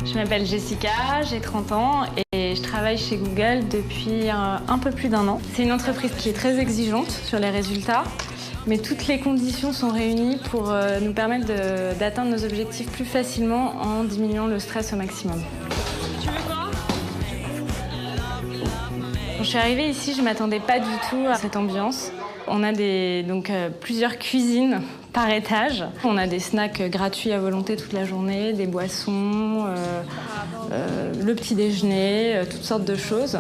Je m'appelle Jessica, j'ai 30 ans et je travaille chez Google depuis un peu plus d'1 an. C'est une entreprise qui est très exigeante sur les résultats, mais toutes les conditions sont réunies pour nous permettre d'atteindre nos objectifs plus facilement en diminuant le stress au maximum. Tu veux quoi? Quand je suis arrivée ici, je ne m'attendais pas du tout à cette ambiance. On a plusieurs cuisines par étage. On a des snacks gratuits à volonté toute la journée, des boissons, le petit déjeuner, toutes sortes de choses.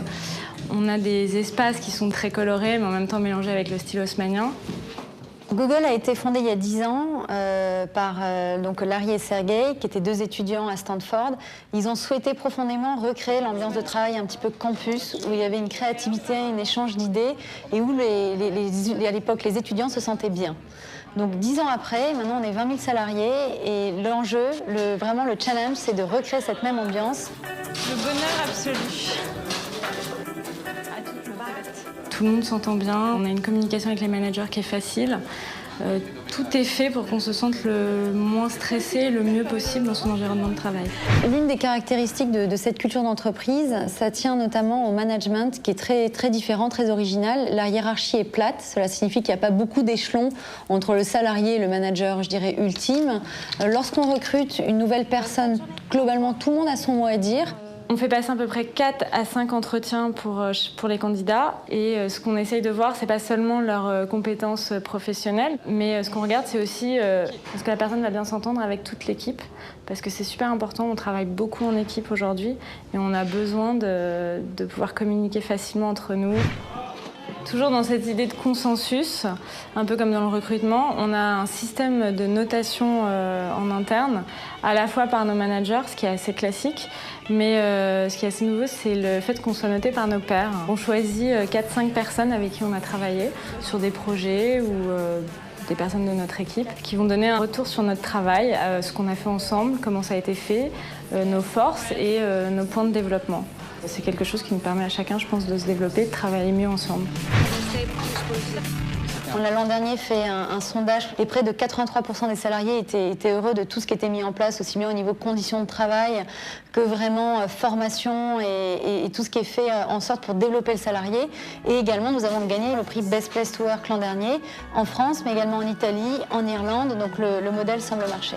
On a des espaces qui sont très colorés, mais en même temps mélangés avec le style haussmannien. Google a été fondé il y a 10 ans par Larry et Sergey, qui étaient 2 étudiants à Stanford. Ils ont souhaité profondément recréer l'ambiance de travail un petit peu campus, où il y avait une créativité, un échange d'idées, et où à l'époque les étudiants se sentaient bien. Donc 10 ans après, maintenant on est 20 000 salariés, et l'enjeu, vraiment le challenge, c'est de recréer cette même ambiance. Le bonheur absolu. Tout le monde s'entend bien, on a une communication avec les managers qui est facile. Tout est fait pour qu'on se sente le moins stressé, le mieux possible dans son environnement de travail. L'une des caractéristiques de cette culture d'entreprise, ça tient notamment au management qui est très, très différent, très original. La hiérarchie est plate, cela signifie qu'il n'y a pas beaucoup d'échelons entre le salarié et le manager, je dirais, ultime. Lorsqu'on recrute une nouvelle personne, globalement tout le monde a son mot à dire. On fait passer à peu près 4 à 5 entretiens pour les candidats et ce qu'on essaye de voir, c'est pas seulement leurs compétences professionnelles, mais ce qu'on regarde, c'est aussi est-ce que la personne va bien s'entendre avec toute l'équipe, parce que c'est super important, on travaille beaucoup en équipe aujourd'hui et on a besoin de pouvoir communiquer facilement entre nous. Toujours dans cette idée de consensus, un peu comme dans le recrutement, on a un système de notation en interne, à la fois par nos managers, ce qui est assez classique, mais ce qui est assez nouveau, c'est le fait qu'on soit noté par nos pairs. On choisit 4-5 personnes avec qui on a travaillé sur des projets ou des personnes de notre équipe qui vont donner un retour sur notre travail, ce qu'on a fait ensemble, comment ça a été fait, nos forces et nos points de développement. C'est quelque chose qui nous permet à chacun, je pense, de se développer, de travailler mieux ensemble. On a l'an dernier fait un sondage et près de 83% des salariés étaient heureux de tout ce qui était mis en place, aussi bien au niveau conditions de travail que vraiment formation et tout ce qui est fait en sorte pour développer le salarié. Et également, nous avons gagné le prix Best Place to Work l'an dernier en France, mais également en Italie, en Irlande, donc le modèle semble marcher.